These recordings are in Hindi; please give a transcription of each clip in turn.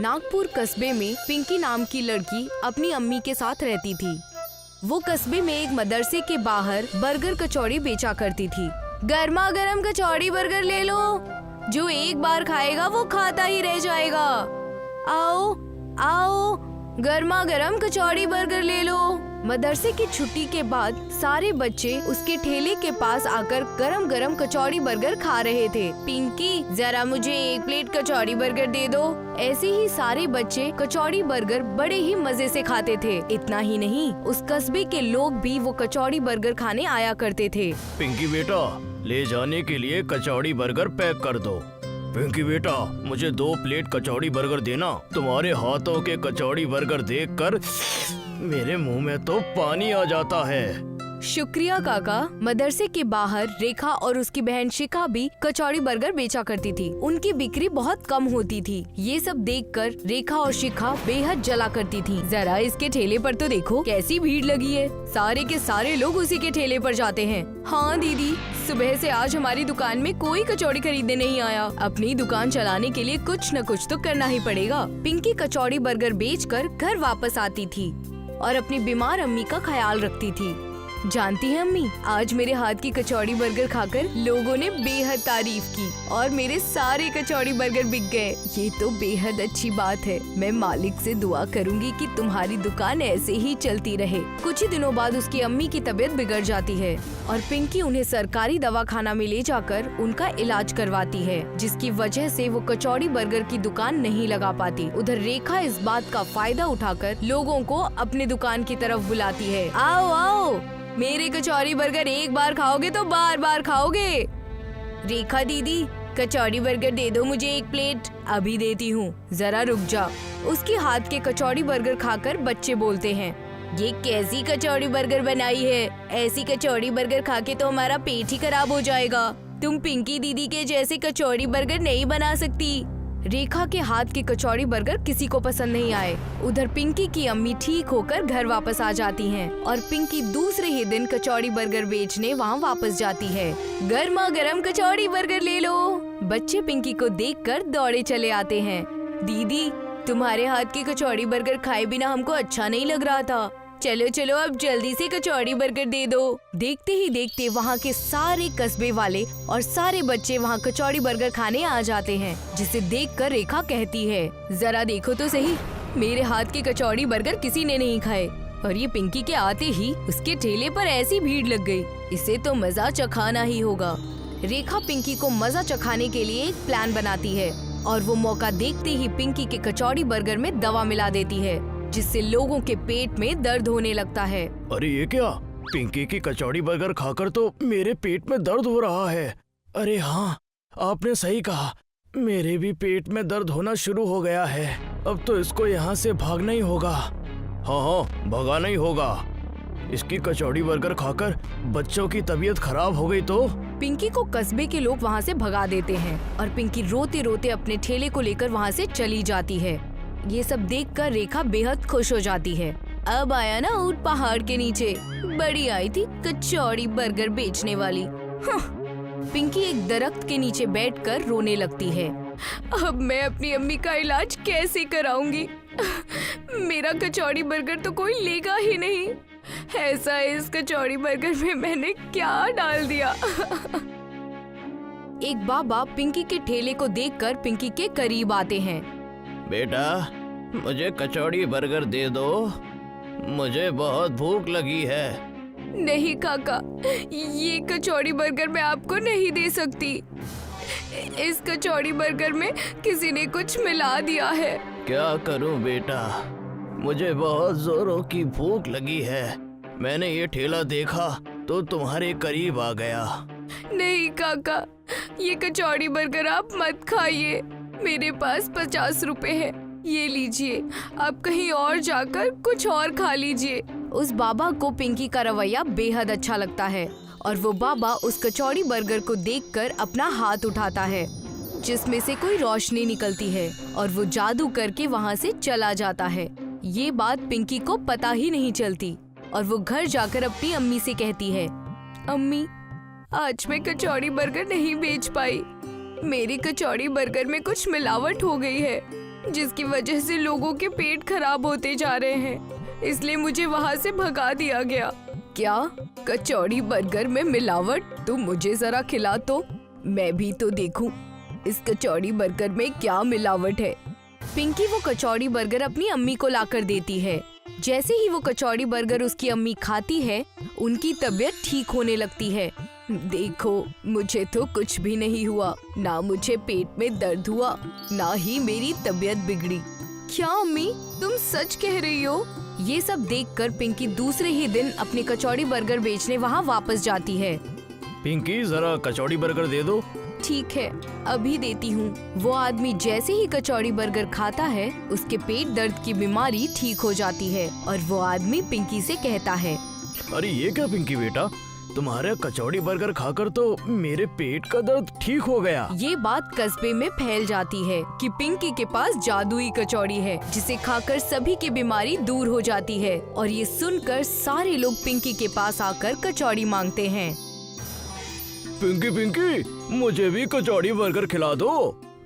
नागपुर कस्बे में पिंकी नाम की लड़की अपनी अम्मी के साथ रहती थी। वो कस्बे में एक मदरसे के बाहर बर्गर कचौड़ी बेचा करती थी। गर्मा गर्म कचौड़ी बर्गर ले लो, जो एक बार खाएगा वो खाता ही रह जाएगा। आओ आओ, गर्मा गर्म कचौड़ी बर्गर ले लो। मदरसे की छुट्टी के बाद सारे बच्चे उसके ठेले के पास आकर गरम गरम कचौड़ी बर्गर खा रहे थे। पिंकी, जरा मुझे एक प्लेट कचौड़ी बर्गर दे दो। ऐसे ही सारे बच्चे कचौड़ी बर्गर बड़े ही मजे से खाते थे। इतना ही नहीं, उस कस्बे के लोग भी वो कचौड़ी बर्गर खाने आया करते थे। पिंकी बेटा, ले जाने के लिए कचौड़ी बर्गर पैक कर दो। पिंकी बेटा, मुझे 2 प्लेट कचौड़ी बर्गर देना। तुम्हारे हाथों के कचौड़ी बर्गर देखकर मेरे मुंह में तो पानी आ जाता है। शुक्रिया काका। मदरसे के बाहर रेखा और उसकी बहन शिखा भी कचौड़ी बर्गर बेचा करती थी। उनकी बिक्री बहुत कम होती थी। ये सब देखकर रेखा और शिखा बेहद जला करती थी। जरा इसके ठेले पर तो देखो कैसी भीड़ लगी है। सारे के सारे लोग उसी के ठेले पर जाते हैं। हाँ दीदी, सुबह से आज हमारी दुकान में कोई कचौड़ी खरीदने नहीं आया। अपनी दुकान चलाने के लिए कुछ न कुछ तो करना ही पड़ेगा। पिंकी कचौड़ी बर्गर बेचकर घर वापस आती थी और अपनी बीमार अम्मी का ख्याल रखती थी। जानती है अम्मी, आज मेरे हाथ की कचौड़ी बर्गर खाकर लोगों ने बेहद तारीफ की और मेरे सारे कचौड़ी बर्गर बिक गए। ये तो बेहद अच्छी बात है। मैं मालिक से दुआ करूंगी कि तुम्हारी दुकान ऐसे ही चलती रहे। कुछ ही दिनों बाद उसकी अम्मी की तबीयत बिगड़ जाती है और पिंकी उन्हें सरकारी दवाखाना में ले जाकर उनका इलाज करवाती है, जिसकी वजह से वो कचौड़ी बर्गर की दुकान नहीं लगा पाती। उधर रेखा इस बात का फायदा उठाकर लोगों को अपने दुकान की तरफ बुलाती है। आओ आओ, मेरे कचौड़ी बर्गर एक बार खाओगे तो बार बार खाओगे। रेखा दीदी, कचौड़ी बर्गर दे दो मुझे 1 प्लेट। अभी देती हूँ, जरा रुक जा। उसके हाथ के कचौड़ी बर्गर खाकर बच्चे बोलते हैं, ये कैसी कचौड़ी बर्गर बनाई है? ऐसी कचौड़ी बर्गर खा के तो हमारा पेट ही खराब हो जाएगा। तुम पिंकी दीदी के जैसे कचौड़ी बर्गर नहीं बना सकती। रेखा के हाथ के कचौड़ी बर्गर किसी को पसंद नहीं आए। उधर पिंकी की अम्मी ठीक होकर घर वापस आ जाती हैं और पिंकी दूसरे ही दिन कचौड़ी बर्गर बेचने वहाँ वापस जाती है। गर्मा गर्म कचौड़ी बर्गर ले लो। बच्चे पिंकी को देखकर दौड़े चले आते हैं। दीदी, तुम्हारे हाथ की कचौड़ी बर्गर खाए बिना हमको अच्छा नहीं लग रहा था। चलो चलो, अब जल्दी से कचौड़ी बर्गर दे दो। देखते ही देखते वहाँ के सारे कस्बे वाले और सारे बच्चे वहाँ कचौड़ी बर्गर खाने आ जाते हैं, जिसे देखकर रेखा कहती है, जरा देखो तो सही, मेरे हाथ के कचौड़ी बर्गर किसी ने नहीं खाए। और ये पिंकी के आते ही उसके ठेले पर ऐसी भीड़ लग गई। इसे तो मजा चखाना ही होगा। रेखा पिंकी को मजा चखाने के लिए एक प्लान बनाती है और वो मौका देखते ही पिंकी के कचौड़ी बर्गर में दवा मिला देती है, जिससे लोगों के पेट में दर्द होने लगता है। अरे ये क्या? पिंकी की कचौड़ी बर्गर खाकर तो मेरे पेट में दर्द हो रहा है। अरे हाँ, आपने सही कहा, मेरे भी पेट में दर्द होना शुरू हो गया है। अब तो इसको यहाँ से भागना ही होगा। हाँ हाँ, भगाना ही होगा। इसकी कचौड़ी बर्गर खाकर बच्चों की तबीयत खराब हो गई तो। पिंकी को कस्बे के लोग वहाँ से भगा देते हैं और पिंकी रोते रोते अपने ठेले को लेकर वहाँ से चली जाती है। ये सब देखकर रेखा बेहद खुश हो जाती है। अब आया ना ऊंट पहाड़ के नीचे, बड़ी आई थी कचौड़ी बर्गर बेचने वाली। पिंकी एक दरख्त के नीचे बैठकर रोने लगती है। अब मैं अपनी अम्मी का इलाज कैसे कराऊंगी? मेरा कचौड़ी बर्गर तो कोई लेगा ही नहीं। ऐसा इस कचौड़ी बर्गर में मैंने क्या डाल दिया? एक बाबा पिंकी के ठेले को देखकर पिंकी के करीब आते हैं। बेटा, मुझे कचौड़ी बर्गर दे दो, मुझे बहुत भूख लगी है। नहीं काका, ये कचौड़ी बर्गर मैं आपको नहीं दे सकती। इस कचौड़ी बर्गर में किसी ने कुछ मिला दिया है। क्या करूं बेटा, मुझे बहुत जोरों की भूख लगी है। मैंने ये ठेला देखा तो तुम्हारे करीब आ गया। नहीं काका, ये कचौड़ी बर्गर आप मत खाइए। मेरे पास 50 रुपए है, ये लीजिए। आप कहीं और जाकर कुछ और खा लीजिए। उस बाबा को पिंकी का रवैया बेहद अच्छा लगता है और वो बाबा उस कचौड़ी बर्गर को देखकर अपना हाथ उठाता है, जिसमें से कोई रोशनी निकलती है और वो जादू करके वहाँ से चला जाता है। ये बात पिंकी को पता ही नहीं चलती और वो घर जाकर अपनी अम्मी से कहती है, अम्मी, आज मैं कचौड़ी बर्गर नहीं बेच पाई। मेरी कचौड़ी बर्गर में कुछ मिलावट हो गई है। जिसकी वजह से लोगों के पेट खराब होते जा रहे हैं, इसलिए मुझे वहाँ से भगा दिया गया। क्या कचौड़ी बर्गर में मिलावट? तुम मुझे जरा खिला तो मैं भी तो देखूं इस कचौड़ी बर्गर में क्या मिलावट है। पिंकी वो कचौड़ी बर्गर अपनी अम्मी को लाकर देती है। जैसे ही वो कचौड़ी बर्गर उसकी अम्मी खाती है, उनकी तबीयत ठीक होने लगती है। देखो, मुझे तो कुछ भी नहीं हुआ, ना मुझे पेट में दर्द हुआ, ना ही मेरी तबीयत बिगड़ी। क्या अम्मी, तुम सच कह रही हो? ये सब देखकर पिंकी दूसरे ही दिन अपनी कचौड़ी बर्गर बेचने वहाँ वापस जाती है। पिंकी, जरा कचौड़ी बर्गर दे दो। ठीक है, अभी देती हूँ। वो आदमी जैसे ही कचौड़ी बर्गर खाता है, उसके पेट दर्द की बीमारी ठीक हो जाती है और वो आदमी पिंकी से कहता है, अरे ये क्या पिंकी बेटा, तुम्हारे कचौड़ी बर्गर खाकर तो मेरे पेट का दर्द ठीक हो गया। ये बात कस्बे में फैल जाती है कि पिंकी के पास जादुई कचौड़ी है, जिसे खाकर सभी की बीमारी दूर हो जाती है। और ये सुनकर सारे लोग पिंकी के पास आकर कचौड़ी मांगते हैं। पिंकी पिंकी, मुझे भी कचौड़ी बर्गर खिला दो।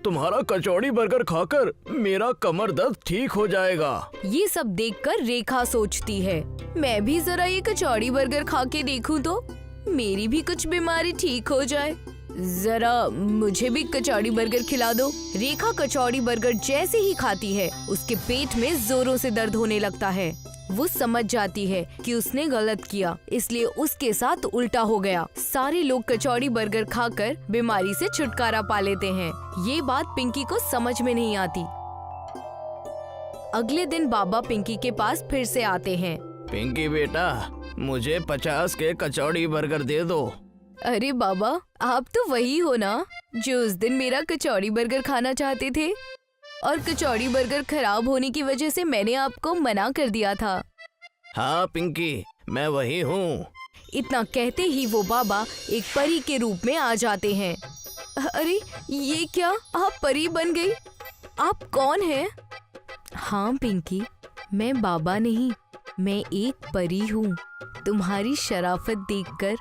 तुम्हारा कचौड़ी बर्गर खाकर मेरा कमर दर्द ठीक हो जाएगा। ये सब देखकर रेखा सोचती है, मैं भी जरा ये कचौड़ी बर्गर खा के देखूं तो मेरी भी कुछ बीमारी ठीक हो जाए। जरा मुझे भी कचौड़ी बर्गर खिला दो। रेखा कचौड़ी बर्गर जैसे ही खाती है, उसके पेट में जोरों से दर्द होने लगता है। वो समझ जाती है कि उसने गलत किया, इसलिए उसके साथ उल्टा हो गया। सारे लोग कचौड़ी बर्गर खाकर बीमारी से छुटकारा पा लेते हैं। ये बात पिंकी को समझ में नहीं आती। अगले दिन बाबा पिंकी के पास फिर से आते हैं। पिंकी बेटा, मुझे 50 के कचौड़ी बर्गर दे दो। अरे बाबा, आप तो वही हो ना जो उस दिन मेरा कचौड़ी बर्गर खाना चाहते थे, और कचौड़ी बर्गर खराब होने की वजह से मैंने आपको मना कर दिया था। हाँ पिंकी, मैं वही हूँ। इतना कहते ही वो बाबा एक परी के रूप में आ जाते हैं। अरे ये क्या, आप परी बन गई? आप कौन हैं? हाँ पिंकी, मैं बाबा नहीं, मैं एक परी हूँ। तुम्हारी शराफत देखकर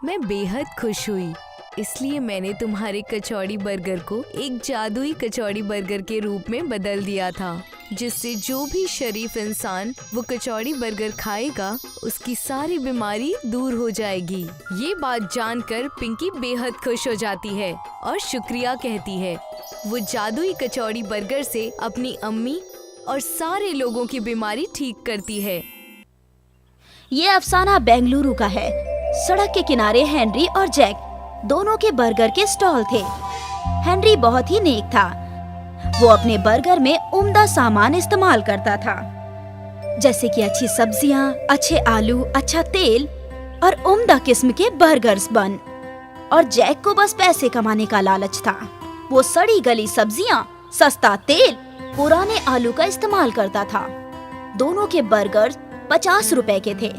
मैं बेहद खुश हुई, इसलिए मैंने तुम्हारे कचौड़ी बर्गर को एक जादुई कचौड़ी बर्गर के रूप में बदल दिया था, जिससे जो भी शरीफ इंसान वो कचौड़ी बर्गर खाएगा, उसकी सारी बीमारी दूर हो जाएगी। ये बात जानकर पिंकी बेहद खुश हो जाती है और शुक्रिया कहती है। वो जादुई कचौड़ी बर्गर से अपनी अम्मी और सारे लोगों की बीमारी ठीक करती है। ये अफसाना बेंगलुरु का है। सड़क के किनारे हेनरी और जैक दोनों के बर्गर के स्टॉल थे। हेनरी बहुत ही नेक था। वो अपने बर्गर में उम्दा सामान इस्तेमाल करता था, जैसे कि अच्छी सब्जियां, अच्छे आलू, अच्छा तेल और उम्दा किस्म के बर्गर्स बन। और जैक को बस पैसे कमाने का लालच था। वो सड़ी गली सब्जियां, सस्ता तेल, पुराने आलू का इस्तेमाल करता था। दोनों के बर्गर 50 रुपए के थे,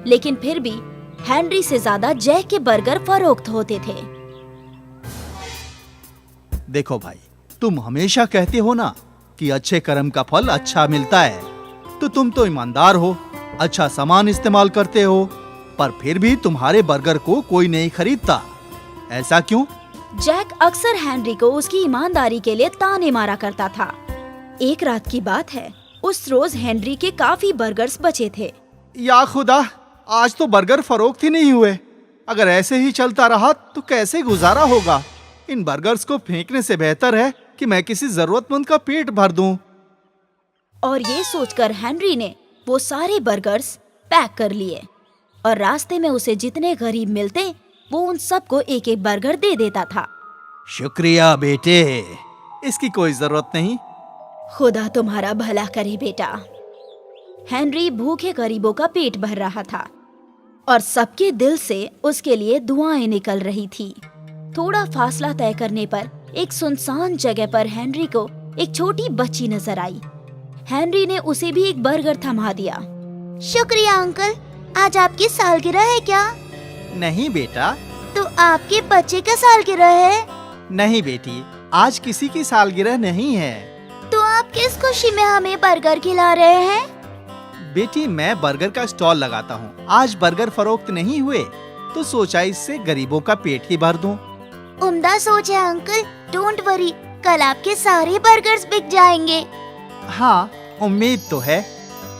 लेकिन फिर भी हेनरी से ज्यादा जैक के बर्गर फरोख्त होते थे। देखो भाई, तुम हमेशा कहते हो ना कि अच्छे कर्म का फल अच्छा मिलता है, तो तुम तो ईमानदार हो, अच्छा सामान इस्तेमाल करते हो, पर फिर भी तुम्हारे बर्गर को कोई नहीं खरीदता। ऐसा क्यों? जैक अक्सर हेनरी को उसकी ईमानदारी के लिए ताने मारा करता था। एक रात की बात है, उस रोज हेनरी के काफी बर्गर्स बचे थे। या खुदा, आज तो बर्गर फरोख्त ही नहीं हुए। अगर ऐसे ही चलता रहा तो कैसे गुजारा होगा। इन बर्गर्स को फेंकने से बेहतर है कि मैं किसी जरूरतमंद का पेट भर दूं। और ये सोचकर हेनरी ने वो सारे बर्गर्स पैक कर लिए और रास्ते में उसे जितने गरीब मिलते वो उन सबको एक एक बर्गर दे देता था। शुक्रिया बेटे, इसकी कोई जरूरत नहीं। खुदा तुम्हारा भला करे बेटा। हेनरी भूखे गरीबों का पेट भर रहा था और सबके दिल से उसके लिए दुआएं निकल रही थी। थोड़ा फासला तय करने पर एक सुनसान जगह पर हेनरी को एक छोटी बच्ची नजर आई। हेनरी ने उसे भी एक बर्गर थमा दिया। शुक्रिया अंकल, आज आपकी सालगिरह है क्या? नहीं बेटा। तो आपके बच्चे का सालगिरह है? नहीं बेटी, आज किसी की सालगिरह नहीं है। तो आप किस खुशी में हमें बर्गर खिला रहे हैं? बेटी, मैं बर्गर का स्टॉल लगाता हूँ। आज बर्गर फरोख्त नहीं हुए तो सोचा इससे गरीबों का पेट ही भर दूं। उम्दा सोच है अंकल, डोंट वरी, कल आपके सारे बर्गर्स बिक जाएंगे। हाँ, उम्मीद तो है।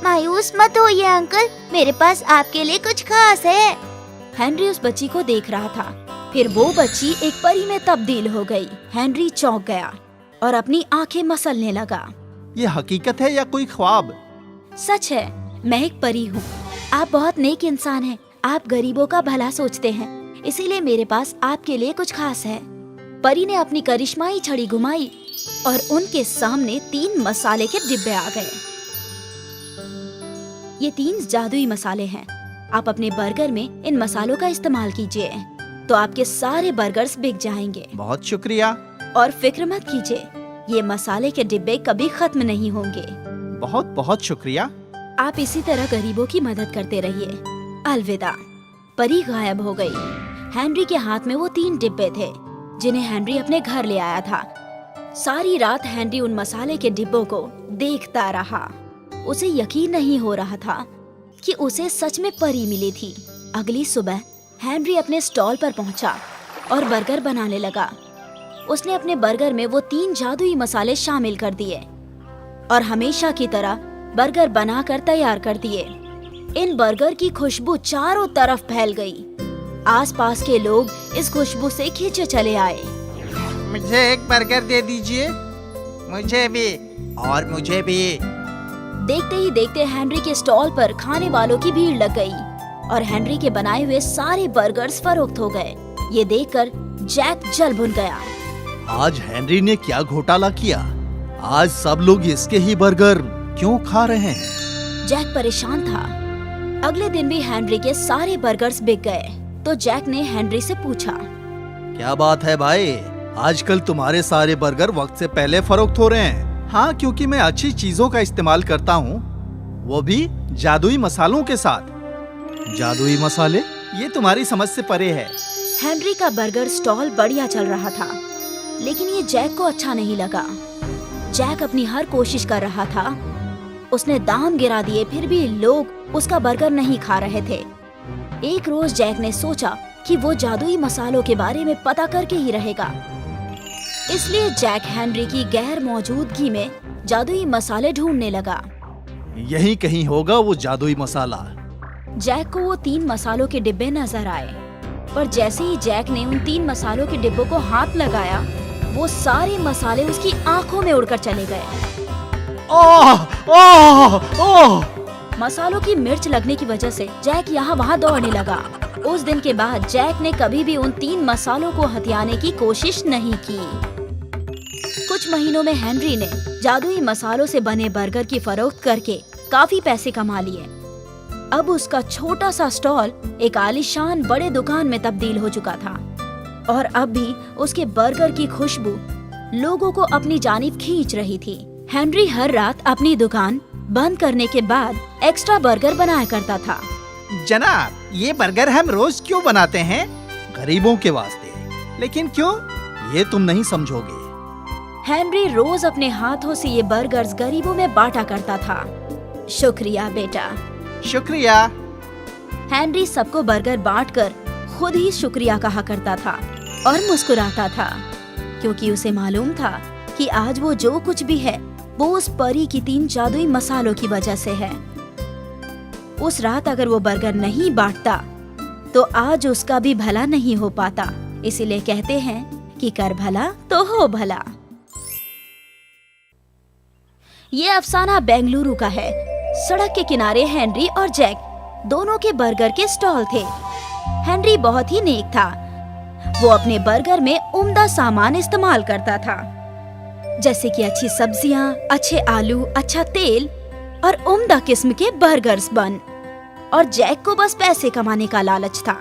मायूस मत होइए अंकल, मेरे पास आपके लिए कुछ खास है। हेनरी उस बच्ची को देख रहा था। फिर वो बच्ची एक परी में तब्दील हो गई। हेनरी चौंक गया और अपनी आंखें मसलने लगा। ये हकीकत है या कोई ख्वाब? सच है, मैं एक परी हूँ। आप बहुत नेक इंसान हैं। आप गरीबों का भला सोचते हैं, इसीलिए मेरे पास आपके लिए कुछ खास है। परी ने अपनी करिश्माई छड़ी घुमाई और उनके सामने 3 मसाले के डिब्बे आ गए। ये 3 जादुई मसाले हैं। आप अपने बर्गर में इन मसालों का इस्तेमाल कीजिए तो आपके सारे बर्गर्स बिक जाएंगे। बहुत शुक्रिया। और फिक्र मत कीजिए, ये मसाले के डिब्बे कभी खत्म नहीं होंगे। बहुत बहुत शुक्रिया। आप इसी तरह गरीबों की मदद करते रहिए। अलविदा। परी गायब हो गई। हेनरी के हाथ में वो 3 डिब्बे थे जिन्हें हेनरी अपने घर ले आया था। सारी रात हेनरी उन मसाले के डिब्बों को देखता रहा। उसे यकीन नहीं हो रहा था कि उसे सच में परी मिली थी। अगली सुबह हेनरी अपने स्टॉल पर पहुंचा और बर्गर बनाने लगा। उसने अपने बर्गर में वो 3 जादुई मसाले शामिल कर दिए और हमेशा की तरह बर्गर बनाकर तैयार कर दिए। इन बर्गर की खुशबू चारों तरफ फैल गई। आसपास के लोग इस खुशबू से खींचे चले आए। मुझे एक बर्गर दे दीजिए। मुझे भी, और मुझे भी। देखते ही देखते हेनरी के स्टॉल पर खाने वालों की भीड़ लग गई और हेनरी के बनाए हुए सारे बर्गर्स फरोख्त हो गए। ये देखकर जैक जल भुन गया। आज हेनरी ने क्या घोटाला किया? आज सब लोग इसके ही बर्गर क्यों खा रहे हैं? जैक परेशान था। अगले दिन भी हेनरी के सारे बर्गर्स बिक गए तो जैक ने हेनरी से पूछा, क्या बात है भाई, आजकल तुम्हारे सारे बर्गर वक्त से पहले फरोख्त हो रहे हैं? हाँ, क्योंकि मैं अच्छी चीजों का इस्तेमाल करता हूँ, वो भी जादुई मसालों के साथ। जादुई मसाले? ये तुम्हारी समझ से परे है। हेनरी का बर्गर स्टॉल बढ़िया चल रहा था, लेकिन ये जैक को अच्छा नहीं लगा। जैक अपनी हर कोशिश कर रहा था। उसने दाम गिरा दिए, फिर भी लोग उसका बर्गर नहीं खा रहे थे। एक रोज जैक ने सोचा कि वो जादुई मसालों के बारे में पता करके ही रहेगा। इसलिए जैक हेनरी की गैर मौजूदगी में जादुई मसाले ढूंढने लगा। यही कहीं होगा वो जादुई मसाला। जैक को वो 3 मसालों के डिब्बे नजर आए, पर जैसे ही जैक ने उन 3 मसालों के डिब्बों को हाथ लगाया, वो सारे मसाले उसकी आंखों में उड़कर चले गए। ओह, ओह, ओह! मसालों की मिर्च लगने की वजह से जैक यहाँ वहाँ दौड़ने लगा। उस दिन के बाद जैक ने कभी भी उन 3 मसालों को हथियाने की कोशिश नहीं की। कुछ महीनों में हेनरी ने जादुई मसालों से बने बर्गर की फरोख्त करके काफी पैसे कमा लिए। अब उसका छोटा सा स्टॉल एक आलीशान बड़े दुकान में तब्दील हो चुका था और अब भी उसके बर्गर की खुशबू लोगों को अपनी जानिब खींच रही थी। हेनरी हर रात अपनी दुकान बंद करने के बाद एक्स्ट्रा बर्गर बनाया करता था। जनाब, ये बर्गर हम रोज क्यों बनाते हैं? गरीबों के वास्ते। लेकिन क्यों? ये तुम नहीं समझोगे। हेनरी रोज अपने हाथों से ये बर्गर्स गरीबों में बांटा करता था। शुक्रिया बेटा। शुक्रिया। हेनरी सबको बर्गर बांटकर खुद ही शुक्रिया कहा करता था और मुस्कुराता था, क्योंकि उसे मालूम था कि आज वो जो कुछ भी है वो उस परी की 3 जादुई मसालों की वजह से है। उस रात अगर वो बर्गर नहीं बांटता तो आज उसका भी भला नहीं हो पाता। इसीलिए कहते हैं कि कर भला तो हो भला। ये अफसाना बेंगलुरु का है। सड़क के किनारे हेनरी और जैक दोनों के बर्गर के स्टॉल थे। हेनरी बहुत ही नेक था। वो अपने बर्गर में उम्दा सामान इस्तेमाल करता था, जैसे कि अच्छी सब्जियां, अच्छे आलू, अच्छा तेल और उम्दा किस्म के बर्गर्स बन। और जैक को बस पैसे कमाने का लालच था।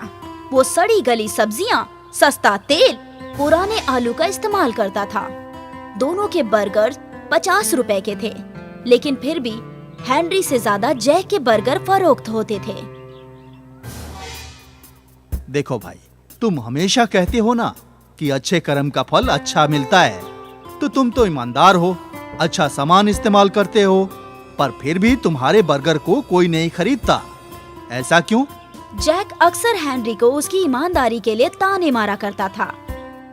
वो सड़ी गली सब्जियां, सस्ता तेल, पुराने आलू का इस्तेमाल करता था। दोनों के बर्गर 50 रुपए के थे, लेकिन फिर भी हेनरी से ज्यादा जैक के बर्गर फरोख्त होते थे। देखो भाई, तुम हमेशा कहते हो ना कि अच्छे कर्म का फल अच्छा मिलता है, तो तुम तो ईमानदार हो, अच्छा सामान इस्तेमाल करते हो, पर फिर भी तुम्हारे बर्गर को कोई नहीं खरीदता। ऐसा क्यों? जैक अक्सर हेनरी को उसकी ईमानदारी के लिए ताने मारा करता था।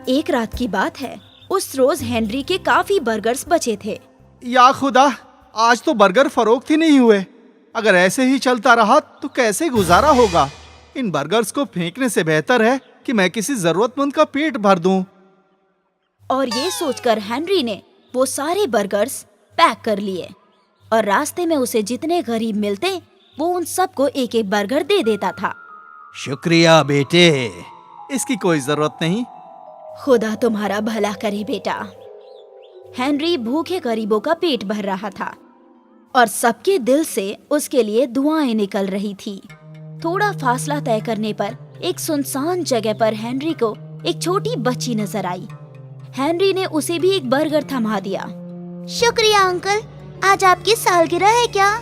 एक रात की बात है, उस रोज हेनरी के काफी बर्गर्स बचे थे। या खुदा, आज तो बर्गर फरोख्त ही नहीं हुए। अगर ऐसे ही चलता रहा तो कैसे गुजारा होगा। इन बर्गर्स को फेंकने से बेहतर है कि मैं किसी जरूरतमंद का पेट भर दूं। और ये सोचकर हेनरी ने वो सारे बर्गर्स पैक कर लिए और रास्ते में उसे जितने गरीब मिलते वो उन सबको एक एक बर्गर दे देता था। शुक्रिया बेटे, इसकी कोई जरूरत नहीं। खुदा तुम्हारा भला करे बेटा। हेनरी भूखे गरीबों का पेट भर रहा था और सबके दिल से उसके लिए दुआएं निकल रही थी। थोड़ा फासला तय करने पर एक सुनसान जगह पर हेनरी को एक छोटी बच्ची नजर आई। हेनरी ने उसे भी एक बर्गर थमा दिया। शुक्रिया अंकल, आज आपकी सालगिरह है क्या?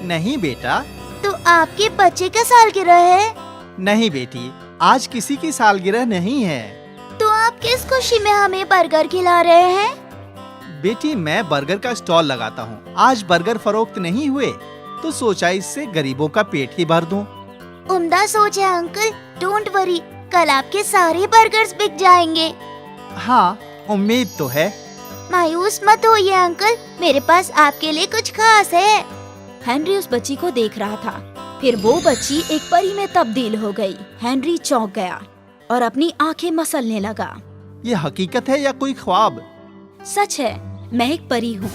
नहीं बेटा। तो आपके बच्चे का सालगिरह है? नहीं बेटी, आज किसी की सालगिरह नहीं है। तो आप किस खुशी में हमें बर्गर खिला रहे हैं? बेटी, मैं बर्गर का स्टॉल लगाता हूँ। आज बर्गर फरोख्त नहीं हुए तो सोचा इससे गरीबों का पेट ही भर दूं। उम्दा सोच है अंकल, डोंट वरी, कल आपके सारे बर्गर्स बिक जाएंगे। हाँ, उम्मीद तो है। मायूस मत होइए अंकल, मेरे पास आपके लिए कुछ खास है। हेनरी उस बच्ची को देख रहा था, फिर वो बच्ची एक परी में तब्दील हो गई। हेनरी चौंक गया और अपनी आंखें मसलने लगा। ये हकीकत है या कोई ख्वाब? सच है, मैं एक परी हूँ।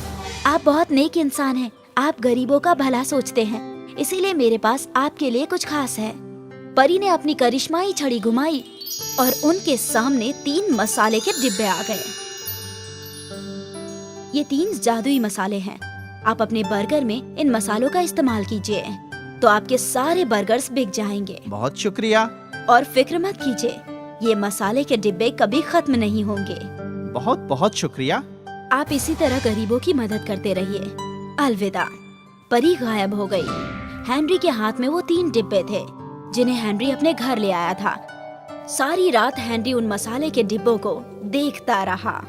आप बहुत नेक इंसान हैं। आप गरीबों का भला सोचते हैं, इसीलिए मेरे पास आपके लिए कुछ खास है। परी ने अपनी करिश्माई छड़ी घुमाई और उनके सामने 3 मसाले के डिब्बे आ गए। ये 3 जादुई मसाले हैं। आप अपने बर्गर में इन मसालों का इस्तेमाल कीजिए तो आपके सारे बर्गर्स बिक जाएंगे। बहुत शुक्रिया। और फिक्र मत कीजिए, ये मसाले के डिब्बे कभी खत्म नहीं होंगे। बहुत बहुत शुक्रिया। आप इसी तरह गरीबों की मदद करते रहिए। अलविदा। परी गायब हो गई। हेनरी के हाथ में वो 3 डिब्बे थे जिन्हें हेनरी अपने घर ले आया था। सारी रात हेनरी उन मसाले के डिब्बों को देखता रहा।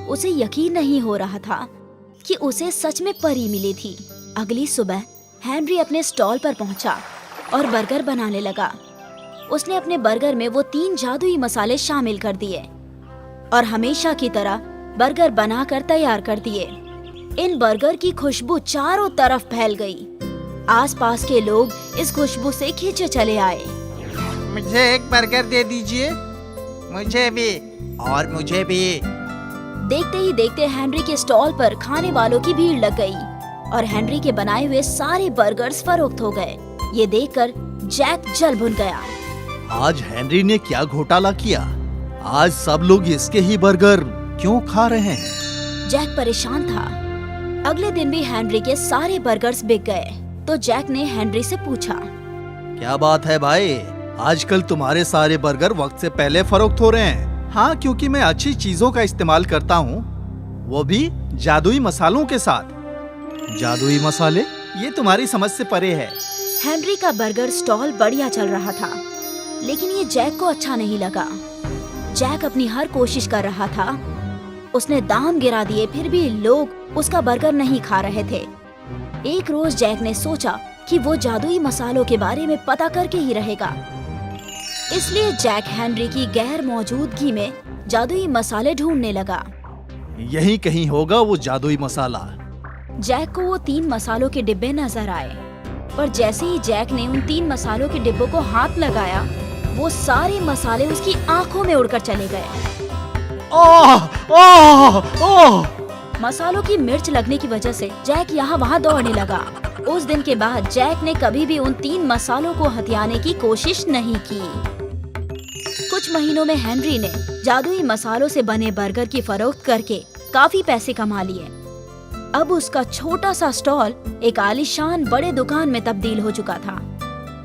उसे यकीन नहीं हो रहा था कि उसे सच में परी मिली थी। अगली सुबह हेनरी अपने स्टॉल पर पहुंचा और बर्गर बनाने लगा। उसने अपने बर्गर में वो 3 जादुई मसाले शामिल कर दिए और हमेशा की तरह बर्गर बनाकर तैयार कर दिए। इन बर्गर की खुशबू चारों तरफ फैल गई। आसपास के लोग इस खुशबू से खींचे चले आए। मुझे एक बर्गर दे दीजिए। मुझे भी, और मुझे भी। देखते ही देखते हेनरी के स्टॉल पर खाने वालों की भीड़ लग गई और हेनरी के बनाए हुए सारे बर्गर्स फरोख्त हो गए। ये देखकर जैक जल भुन गया। आज हेनरी ने क्या घोटाला किया? आज सब लोग इसके ही बर्गर क्यों खा रहे हैं? जैक परेशान था। अगले दिन भी हेनरी के सारे बर्गर्स बिक गए तो जैक ने हेनरी से पूछा, क्या बात है भाई, आजकल तुम्हारे सारे बर्गर वक्त से पहले फरोख्त हो रहे हैं? हाँ, क्योंकि मैं अच्छी चीजों का इस्तेमाल करता हूँ, वो भी जादुई मसालों के साथ। जादुई मसाले? ये तुम्हारी समझ से परे है। हेनरी का बर्गर स्टॉल बढ़िया चल रहा था, लेकिन ये जैक को अच्छा नहीं लगा। जैक अपनी हर कोशिश कर रहा था। उसने दाम गिरा दिए, फिर भी लोग उसका बर्गर नहीं खा रहे थे। एक रोज जैक ने सोचा कि वो जादुई मसालों के बारे में पता करके ही रहेगा। इसलिए जैक हेनरी की गैर मौजूदगी में जादुई मसाले ढूंढने लगा। यही कहीं होगा वो जादुई मसाला। जैक को वो 3 मसालों के डिब्बे नजर आए, पर जैसे ही जैक ने उन 3 मसालों के डिब्बों को हाथ लगाया, वो सारे मसाले उसकी आंखों में उड़कर चले गए। ओह, ओह, ओह! मसालों की मिर्च लगने की वजह से जैक यहाँ वहाँ दौड़ने लगा। उस दिन के बाद जैक ने कभी भी उन 3 मसालों को हथियाने की कोशिश नहीं की। कुछ महीनों में हेनरी ने जादुई मसालों से बने बर्गर की फरोख्त करके काफी पैसे कमा लिए। अब उसका छोटा सा स्टॉल एक आलीशान बड़े दुकान में तब्दील हो चुका था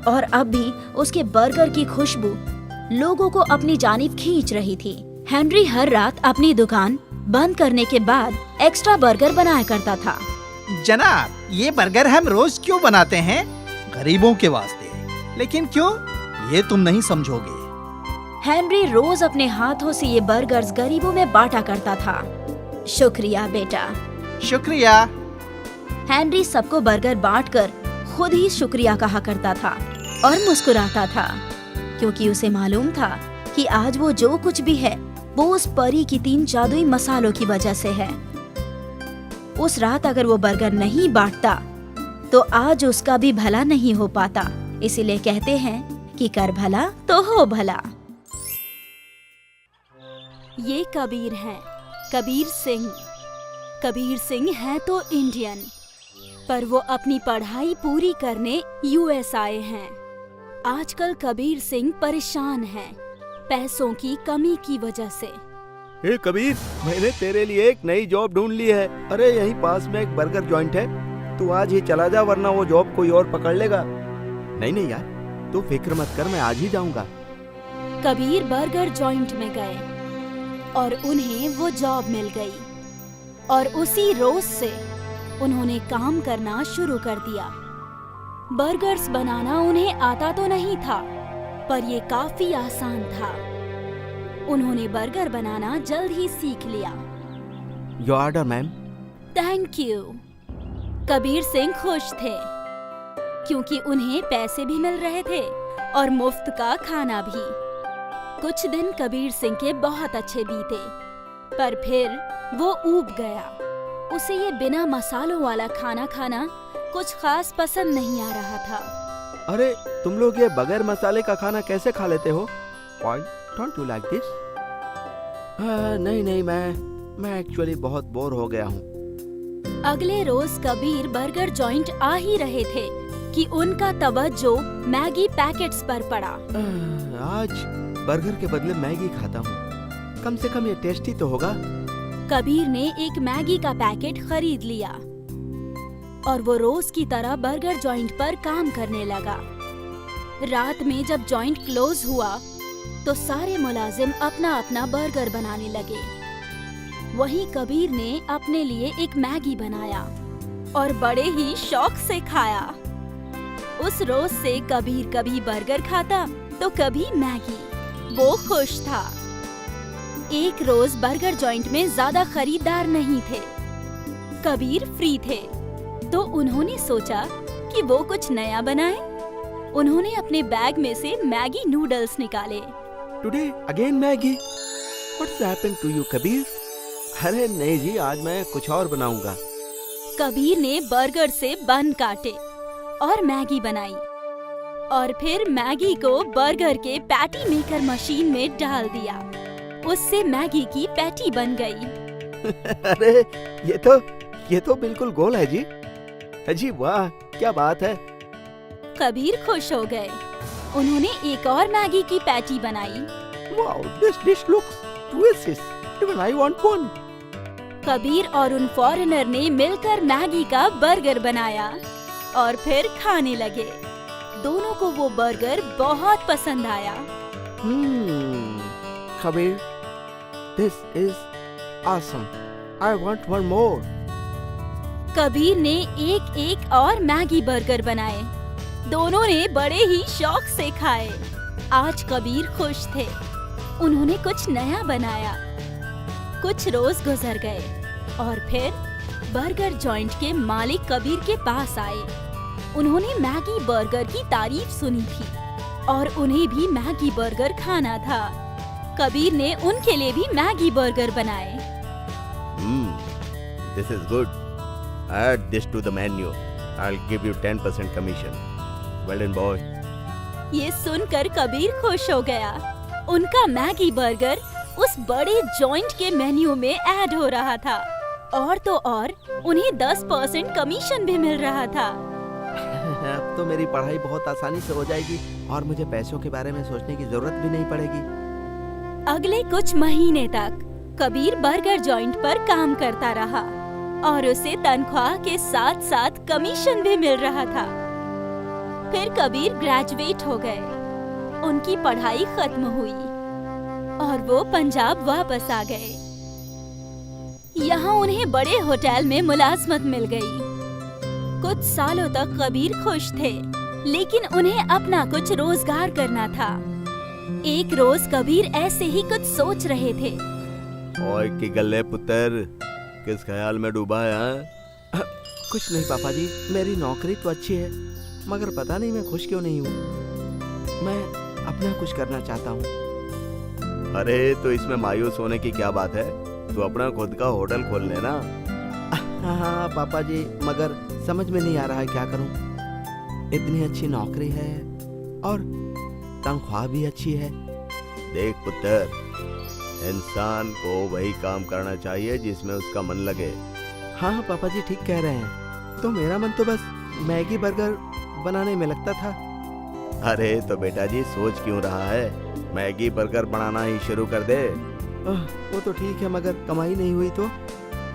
और अब भी उसके बर्गर की खुशबू लोगों को अपनी जानिब खींच रही थी। हेनरी हर रात अपनी दुकान बंद करने के बाद एक्स्ट्रा बर्गर बनाया करता था। जनाब, ये बर्गर हम रोज क्यों बनाते हैं? गरीबों के वास्ते। लेकिन क्यों? ये तुम नहीं समझोगे। हेनरी रोज अपने हाथों से ये बर्गर्स गरीबों में बांटा करता था। शुक्रिया बेटा। शुक्रिया। हेनरी सबको बर्गर बांटकर खुद ही शुक्रिया कहा करता था और मुस्कुराता था, क्योंकि उसे मालूम था कि आज वो जो कुछ भी है वो उस परी की 3 जादुई मसालों की वजह से है। उस रात अगर वो बर्गर नहीं बांटता तो आज उसका भी भला नहीं हो पाता। इसीलिए कहते हैं कि कर भला तो हो भला। ये कबीर हैं, कबीर सिंह। कबीर सिंह हैं तो इंडियन, पर वो अपनी पढ़ाई पूरी करने यूएस आए हैं। आजकल कबीर सिंह परेशान हैं पैसों की कमी की वजह से। हे कबीर, मैंने तेरे लिए एक नई जॉब ढूंढ ली है। अरे यहीं पास में एक बर्गर जॉइंट है, तू आज ही चला जा वरना वो जॉब कोई और पकड़ लेगा। नहीं नहीं यार, तू फिक्र मत कर, मैं आज ही जाऊंगा। कबीर बर्गर जॉइंट में गए और उन्हें वो जॉब मिल गई और उसी रोज से उन्होंने काम करना शुरू कर दिया। बर्गर्स बनाना उन्हें आता तो नहीं था, पर ये काफी आसान था। उन्होंने बर्गर बनाना जल्द ही सीख लिया। Your order ma'am. Thank you. Kabir Singh खुश थे क्योंकि उन्हें पैसे भी मिल रहे थे और मुफ्त का खाना भी। कुछ दिन कबीर सिंह के बहुत अच्छे बीते, पर फिर वो ऊब गया। उसे ये बिना मसालों वाला खाना खाना कुछ खास पसंद नहीं आ रहा था। अरे तुम लोग ये बगैर मसाले का खाना कैसे खा लेते हो? Why don't you like this? नहीं नहीं, मैं एक्चुअली बहुत बोर हो गया हूँ। अगले रोज कबीर बर्गर जॉइंट आ ही रहे थे कि उनका तवज्जो मैगी पैकेट्स पर पड़ा। आज बर्गर के बदले मैगी खाता हूँ, कम से कम ये टेस्टी तो होगा। कबीर ने एक मैगी का पैकेट खरीद लिया और वो रोज की तरह बर्गर जॉइंट पर काम करने लगा। रात में जब जॉइंट क्लोज हुआ तो सारे मुलाजिम अपना अपना बर्गर बनाने लगे। वहीं कबीर ने अपने लिए एक मैगी बनाया और बड़े ही शौक से खाया। उस रोज से कबीर कभी बर्गर खाता तो कभी मैगी। वो खुश था। एक रोज बर्गर जॉइंट में ज्यादा खरीदार नहीं थे। कबीर फ्री थे तो उन्होंने सोचा कि वो कुछ नया बनाए। उन्होंने अपने बैग में से मैगी नूडल्स निकाले। Today again Maggi? What's happened to you Kabir? अरे नहीं जी, आज मैं कुछ और बनाऊंगा। कबीर ने बर्गर से बन काटे और मैगी बनाई और फिर मैगी को बर्गर के पैटी मेकर मशीन में डाल दिया। उससे मैगी की पैटी बन गई। अरे ये तो बिल्कुल गोल है जी। जी वाह, क्या बात है। कबीर खुश हो गए। उन्होंने एक और मैगी की पैटी बनाई। Wow, this dish looks delicious, even I want one. Kabir और उन फॉरेनर ने मिलकर मैगी का बर्गर बनाया और फिर खाने लगे। दोनों को वो बर्गर बहुत पसंद आया। Kabir, this is awesome, I want one more. Kabir ने एक एक और मैगी बर्गर बनाए। दोनों ने बड़े ही शौक से खाए। आज कबीर खुश थे। उन्होंने कुछ नया बनाया। कुछ रोज गुजर गए और फिर बर्गर जॉइंट के मालिक कबीर के पास आए। उन्होंने मैगी बर्गर की तारीफ सुनी थी और उन्हें भी मैगी बर्गर खाना था। कबीर ने उनके लिए भी मैगी बर्गर बनाए। This is good. Add this to the menu. I'll give you 10% commission. Well done, boy. ये सुनकर कबीर खुश हो गया। उनका मैगी बर्गर उस बड़े जॉइंट के मेन्यू में ऐड हो रहा था और तो और उन्हें 10% कमीशन भी मिल रहा था। अब तो मेरी पढ़ाई बहुत आसानी से हो जाएगी और मुझे पैसों के बारे में सोचने की जरूरत भी नहीं पड़ेगी। अगले कुछ महीने तक कबीर बर्गर जॉइंट पर काम करता रहा और उसे तनख्वाह के साथ साथ कमीशन भी मिल रहा था। फिर कबीर ग्रेजुएट हो गए। उनकी पढ़ाई खत्म हुई और वो पंजाब वापस आ गए। यहाँ उन्हें बड़े होटल में मुलाजमत मिल गई। कुछ सालों तक कबीर खुश थे, लेकिन उन्हें अपना कुछ रोजगार करना था। एक रोज कबीर ऐसे ही कुछ सोच रहे थे। ओए की गल्ले पुत्र, किस ख्याल में डूबा है हाँ? कुछ नहीं पापा जी, मेरी नौकरी तो अच्छी है मगर पता नहीं मैं खुश क्यों नहीं हूँ। मैं अपना कुछ करना चाहता हूँ। अरे तो इसमें मायूस होने की क्या बात है, तू अपना खुद का होटल खोल लेना। हाँ पापा जी, मगर समझ में नहीं आ रहा है क्या करूं। इतनी अच्छी नौकरी है और तनख्वाह भी अच्छी है। देख पुत्र, इंसान को वही काम करना चाहिए जिसमें उसका मन लगे। हाँ पापा जी ठीक कह रहे हैं, तो मेरा मन तो बस मैगी बर्गर बनाने में लगता था। अरे तो बेटा जी सोच क्यों रहा है, मैगी बर्गर बनाना ही शुरू कर दे। वो तो ठीक है, मगर कमाई नहीं हुई तो?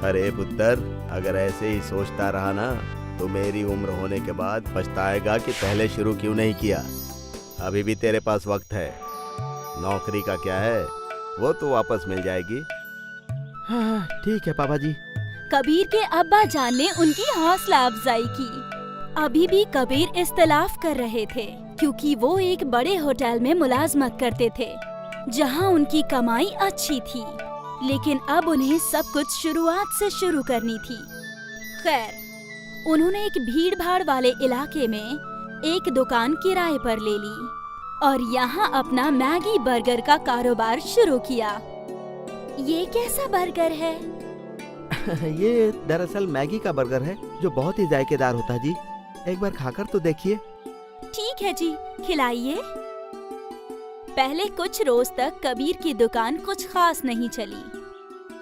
अरे पुत्र, अगर ऐसे ही सोचता रहा ना तो मेरी उम्र होने के बाद पछताएगा कि पहले शुरू क्यों नहीं किया। अभी भी तेरे पास वक्त है। नौकरी का क्या है, वो तो वापस मिल जाएगी। हाँ ठीक है पापा जी। कबीर के अब्बा जान ने उनकी हौसला अफजाई की। अभी भी कबीर इख्तिलाफ कर रहे थे क्योंकि वो एक बड़े होटल में मुलाजमत करते थे जहां उनकी कमाई अच्छी थी, लेकिन अब उन्हें सब कुछ शुरुआत से शुरू करनी थी। खैर, उन्होंने एक भीड़ भाड़ वाले इलाके में एक दुकान किराए पर ले ली और यहाँ अपना मैगी बर्गर का कारोबार शुरू किया। ये कैसा बर्गर है? ये दरअसल मैगी का बर्गर है जो बहुत ही जायकेदार होता है जी। एक बार खाकर तो देखिए। ठीक है जी, खिलाइए। पहले कुछ रोज तक कबीर की दुकान कुछ खास नहीं चली,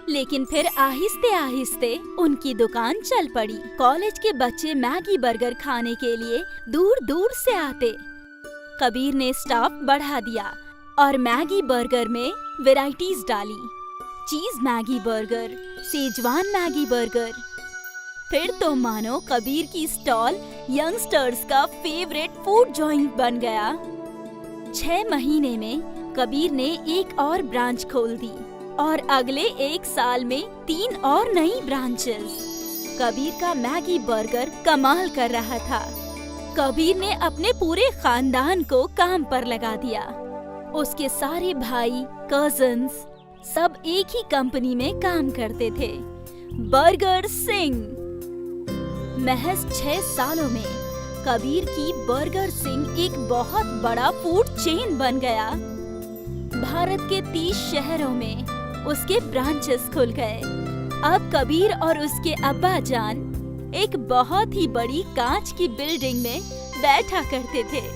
लेकिन फिर आहिस्ते आहिस्ते उनकी दुकान चल पड़ी। कॉलेज के बच्चे मैगी बर्गर खाने के लिए दूर दूर से आते। कबीर ने स्टाफ बढ़ा दिया और मैगी बर्गर में वैरायटीज डाली। चीज Maggi burger, Schezwan Maggi burger. फिर तो मानो कबीर की स्टॉल यंगस्टर्स का फेवरेट फूड जॉइंट बन गया। 6 महीने में कबीर ने एक और ब्रांच खोल दी और अगले 1 साल में 3 और नई ब्रांचेस। कबीर का मैगी बर्गर कमाल कर रहा था। कबीर ने अपने पूरे खानदान को काम पर लगा दिया। उसके सारे भाई, कजिन्स सब एक ही कंपनी में काम करते थे, बर्गर सिंह। महज 6 सालों में कबीर की बर्गर सिंह एक बहुत बड़ा फूड चेन बन गया। भारत के 30 शहरों में उसके ब्रांचेस खुल गए। अब कबीर और उसके अब्बा जान एक बहुत ही बड़ी कांच की बिल्डिंग में बैठा करते थे।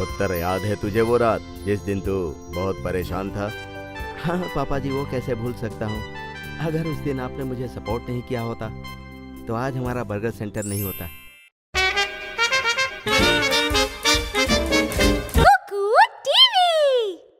उत्तर याद है तुझे वो रात जिस दिन तू बहुत परेशान था? हाँ पापा जी, वो कैसे भूल सकता हूँ। अगर उस दिन आपने मुझे सपोर्ट नहीं किया होता तो आज हमारा बर्गर सेंटर नहीं होता।